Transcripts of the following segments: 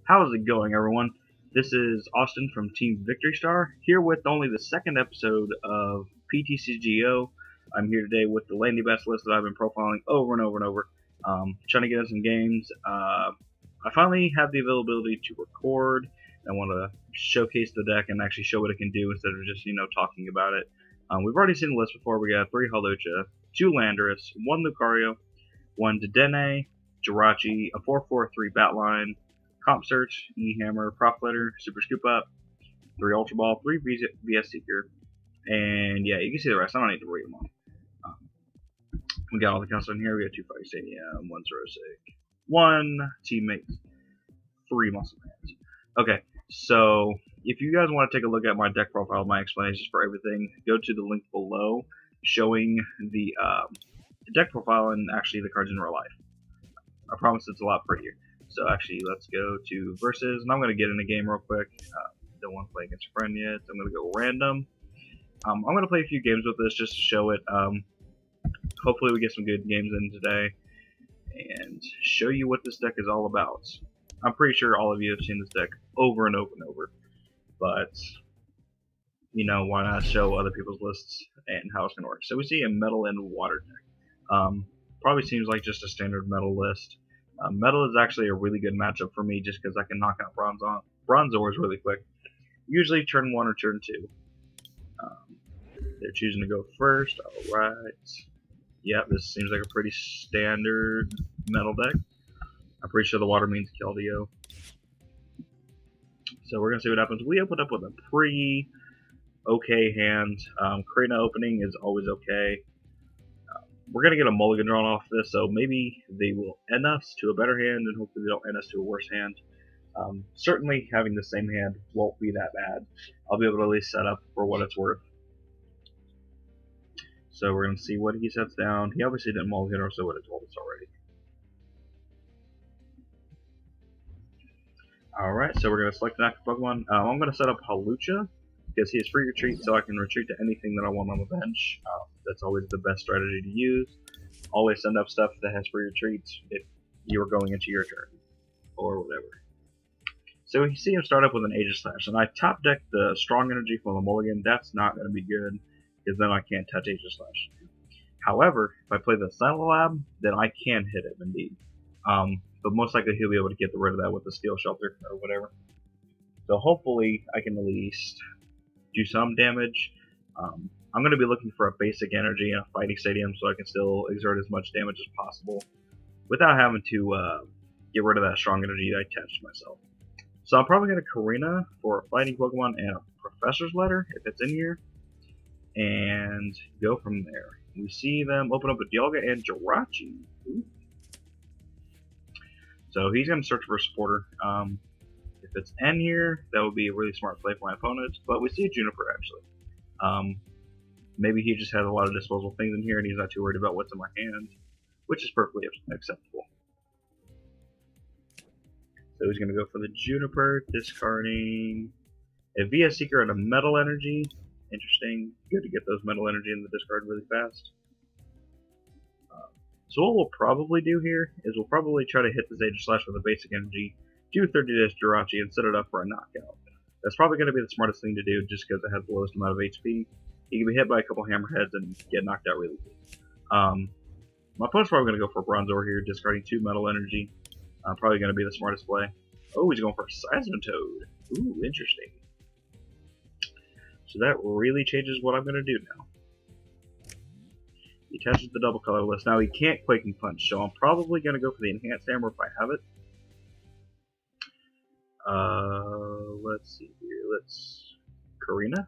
How's it going, everyone? This is Austin from Team Victory Star, here with only the second episode of PTCGO. I'm here today with the Landy best list that I've been profiling over and over and over, trying to get us some games. I finally have the availability to record. I want to showcase the deck and actually show what it can do instead of just, talking about it. We've already seen the list before. We got 3 Hawlucha, 2 Landorus, 1 Lucario, 1 Dedenne, Jirachi, a 4/4/3 Batline, Comp Search, E-Hammer, Prop Letter, Super Scoop Up, 3 Ultra Ball, 3 VS Seeker, and yeah, you can see the rest. I don't need to read them all. We got all the counts on here. We got 2 Fighting Stadium, 1 Zerosic, 1 Teammates, 3 Muscle Hands. Okay, so if you guys want to take a look at my deck profile, my explanations for everything, go to the link below showing the deck profile and actually the cards in real life. I promise it's a lot prettier. So actually, let's go to Versus, and I'm going to get in a game real quick. Don't want to play against a friend yet, so I'm going to go random. I'm going to play a few games with this just to show it. Hopefully we get some good games in today, and show you what this deck is all about. I'm pretty sure all of you have seen this deck over and over and over, but, why not show other people's lists and how it's going to work. So we see a Metal and Water deck. Probably seems like just a standard Metal list. Metal is actually a really good matchup for me just because I can knock out Bronzors really quick. Usually turn 1 or turn 2. They're choosing to go first. Alright. Yep, this seems like a pretty standard Metal deck. I'm pretty sure the water means Keldeo. So we're going to see what happens. We opened up with a pretty okay hand. Karina opening is always okay. We're going to get a mulligan drawn off this, so maybe they will end us to a better hand, and hopefully they don't end us to a worse hand. Certainly having the same hand won't be that bad. I'll be able to at least set up for what it's worth. So we're going to see what he sets down. He obviously didn't mulligan, or so would have told us already. Alright, so we're going to select an active Pokemon. I'm going to set up Hawlucha, because he has free retreat, so I can retreat to anything that I want on the bench. That's always the best strategy to use. Always send up stuff that has free retreats if you are going into your turn, or whatever. So you see him start up with an Aegislash, and I top deck the Strong Energy from the mulligan. That's not going to be good, because then I can't touch Aegislash. However, if I play the Silent Lab, then I can hit him indeed. But most likely he'll be able to get rid of that with the Steel Shelter or whatever. So hopefully I can at least do some damage. I'm going to be looking for a basic energy and a Fighting Stadium so I can still exert as much damage as possible without having to get rid of that strong energy that I attached to myself. So I'm probably going to Karina for a Fighting Pokemon and a Professor's Letter if it's in here, and go from there. We see them open up with Dialga and Jirachi. Ooh. So he's going to search for a supporter. If it's N here, that would be a really smart play for my opponent, but we see a Juniper actually. Maybe he just has a lot of disposable things in here and he's not too worried about what's in my hand, which is perfectly acceptable. So he's going to go for the Juniper, discarding a VS Seeker and a Metal Energy. Interesting. Good to get those Metal Energy in the discard really fast. So what we'll probably do here is we'll probably try to hit this Aegislash with a basic energy, do 30 to Jirachi, and set it up for a knockout. That's probably going to be the smartest thing to do just because it has the lowest amount of HP. He can be hit by a couple hammerheads and get knocked out really quick. My opponent's probably going to go for a Bronzor here, discarding 2 Metal Energy. Probably going to be the smartest play. Oh, he's going for a Seismitoad. Ooh, interesting. So that really changes what I'm going to do now. He attaches the double color list. Now he can't Quaking Punch, so I'm probably going to go for the Enhanced Hammer if I have it. Let's see here. Karina.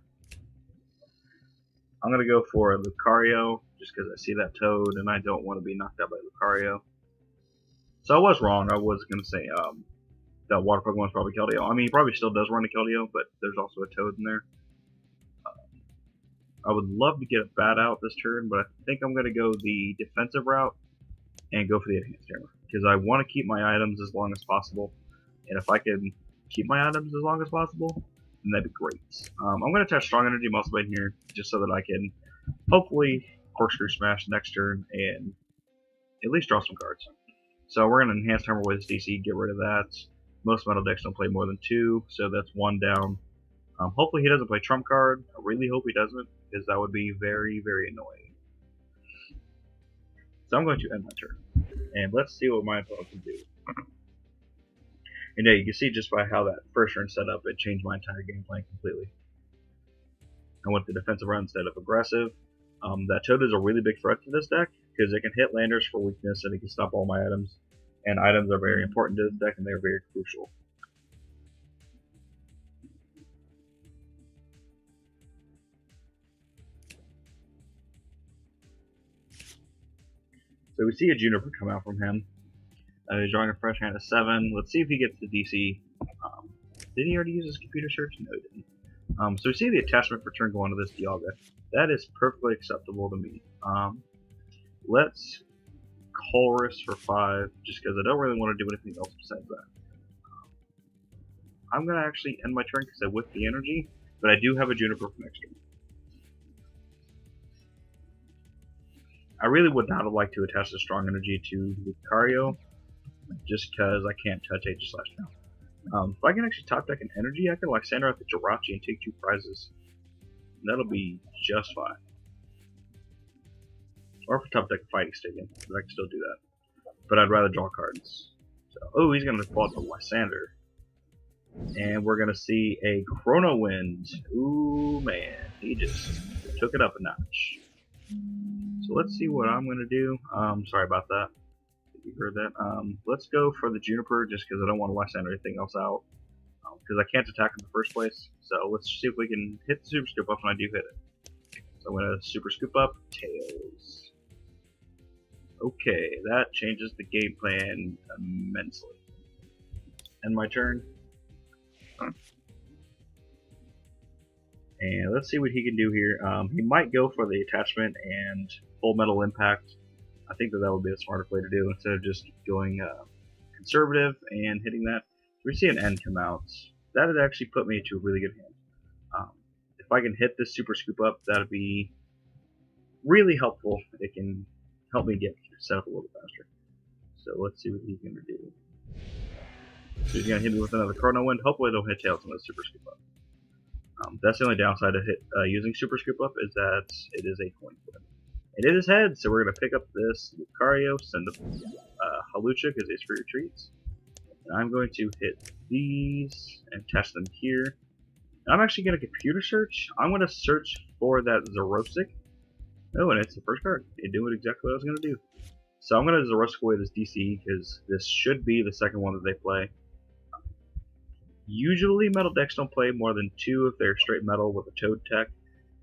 I'm going to go for Lucario, just because I see that Toad, and I don't want to be knocked out by Lucario. So I was wrong. I was going to say that Water Pokemon is probably Keldeo. I mean, he probably still does run a Keldeo, but there's also a Toad in there. I would love to get a Bat out this turn, but I think I'm going to go the defensive route and go for the Enhanced Hammer, because I want to keep my items as long as possible, and if I can keep my items as long as possible, then that'd be great. I'm going to attach Strong Energy Muscle Blade here, just so that I can hopefully Corkscrew Smash next turn and at least draw some cards. So we're going to Enhance Hammer with his DC, get rid of that. Most metal decks don't play more than 2, so that's 1 down. Hopefully he doesn't play trump card. I really hope he doesn't, because that would be very, very annoying. So I'm going to end my turn, and let's see what my opponent can do. And yeah, you can see just by how that first turn set up, it changed my entire game plan completely. I went the defensive route instead of aggressive. That Toad is a really big threat to this deck, because it can hit landers for weakness and it can stop all my items. And items are very important to this deck, and they're very crucial. So we see a Juniper come out from him. He's drawing a fresh hand of 7. Let's see if he gets the DC. Did he already use his computer search? No, he didn't. So we see the attachment for turn go onto this Dialga. That is perfectly acceptable to me. Let's Chorus for 5, just because I don't really want to do anything else besides that. I'm going to actually end my turn because I whipped the energy, but I do have a Juniper for next turn. I really would not have liked to attach the strong energy to Lucario, just because I can't touch H/Now. If I can actually top deck an energy, I can Lysander out the Jirachi and take 2 prizes. That'll be just fine. Or if I top deck a Fighting Stadium, I can still do that. But I'd rather draw cards. So, oh, he's going to pull out the Lysander. And we're going to see a Chrono Wind. Ooh, man. He just took it up a notch. So let's see what I'm going to do. Sorry about that. If you heard that. Let's go for the Juniper just because I don't want to Lysander anything else out. Because I can't attack in the first place. So let's see if we can hit the Super Scoop Up, and I do hit it. So I'm going to Super Scoop Up, Tails. Okay, that changes the game plan immensely. End my turn. And let's see what he can do here. He might go for the attachment and Full Metal Impact. I think that would be a smarter play to do instead of just going conservative and hitting that. We see an N come out. That would actually put me into a really good hand. If I can hit this Super Scoop Up, that would be really helpful. It can help me get set up a little bit faster. So let's see what he's going to do. So he's going to hit me with another Chrono Wind. Hopefully it'll hit Tails on the Super Scoop Up. That's the only downside of using Super Scoop Up is that it is a coin flip. It is head, so we're going to pick up this Lucario, send up Halucha because it's for your treats. And I'm going to hit these and attach them here. And I'm actually going to computer search. I'm going to search for that Zerosic. Oh, and it's the first card. It did exactly what I was going to do. So I'm going to Zerosic away this DC because this should be the second one that they play. Usually metal decks don't play more than 2 if they're straight metal with a Toad tech.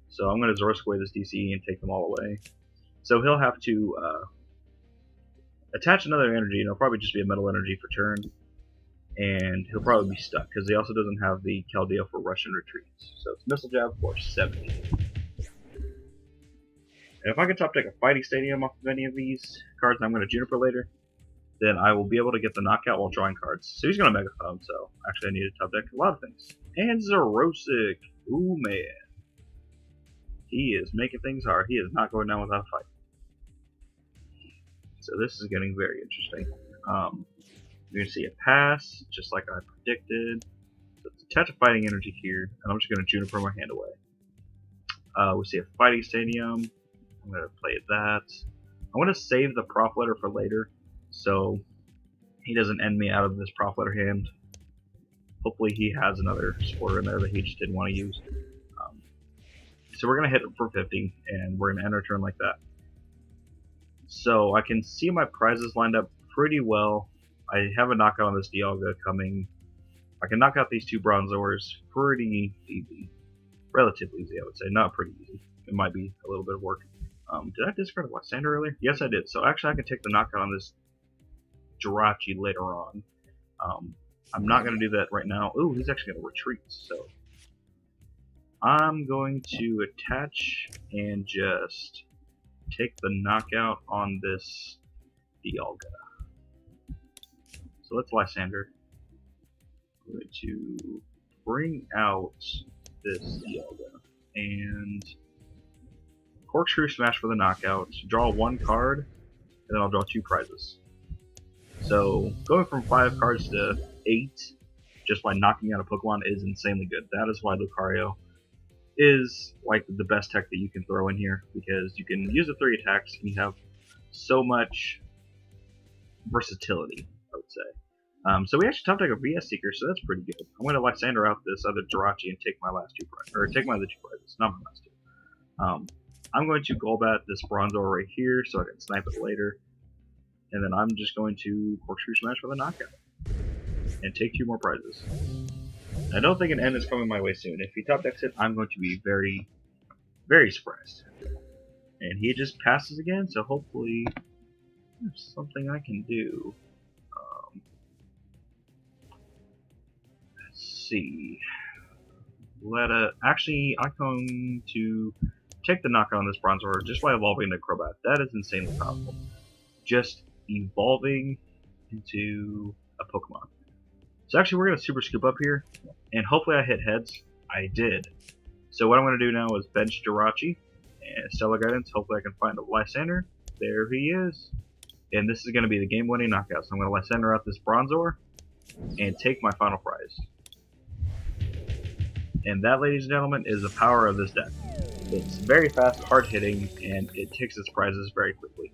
So I'm going to Zerosic away this DC and take them all away. So he'll have to attach another energy, and it'll probably just be a metal energy for turn. And he'll probably be stuck, because he also doesn't have the Keldeo for Russian retreats. So it's Missile Jab for 70. And if I can top deck a Fighting Stadium off of any of these cards, I'm going to Juniper later, then I will be able to get the knockout while drawing cards. So he's going to Mega Thumb, so actually I need to top deck a lot of things. And Zerosic! Ooh, man. He is making things hard. He is not going down without a fight. So this is getting very interesting. You're going to see a pass, just like I predicted. So let's attach a Fighting Energy here, and I'm just going to Juniper my hand away. We see a Fighting Stadium. I'm going to play that. I want to save the Prop Letter for later, so he doesn't end me out of this Prop Letter hand. Hopefully he has another supporter in there that he just didn't want to use. So we're going to hit it for 50, and we're going to end our turn like that. So I can see my prizes lined up pretty well. I have a knockout on this Dialga coming. I can knock out these 2 Bronzors pretty easy. Relatively easy, I would say. Not pretty easy. It might be a little bit of work. Did I discard a Lysander earlier? Yes, I did. So actually I can take the knockout on this Jirachi later on. I'm not going to do that right now. Ooh, he's actually going to retreat. So I'm going to attach and just take the knockout on this Dialga. So let's Lysander. I'm going to bring out this Dialga and Corkscrew Smash for the knockout. Draw 1 card, and then I'll draw 2 prizes. So going from 5 cards to 8 just by knocking out a Pokemon is insanely good. That is why Lucario is like the best tech that you can throw in here, because you can use the 3 attacks and you have so much versatility, I would say. So we actually top deck a VS Seeker, so that's pretty good. I'm going to Lysander out this other Jirachi and take my last 2 prizes, or take my other 2 prizes, not my last 2. I'm going to Golbat this Bronzor right here so I can snipe it later. And then I'm just going to Corkscrew Smash with a knockout. And take 2 more prizes. I don't think an end is coming my way soon. If he top decks it, I'm going to be very, very surprised. And he just passes again, so hopefully there's something I can do. Let's see. Actually, I'm going to take the knockout on this Bronzor just by evolving the Crobat. That is insanely powerful. Just evolving into a Pokemon. So actually we're going to Super Scoop up here, and hopefully I hit heads. I did. So what I'm going to do now is bench Jirachi and Stellar Guidance. Hopefully I can find a Lysander. There he is. And this is going to be the game-winning knockout. So I'm going to Lysander out this Bronzor and take my final prize. And that, ladies and gentlemen, is the power of this deck. It's very fast, hard-hitting, and it takes its prizes very quickly.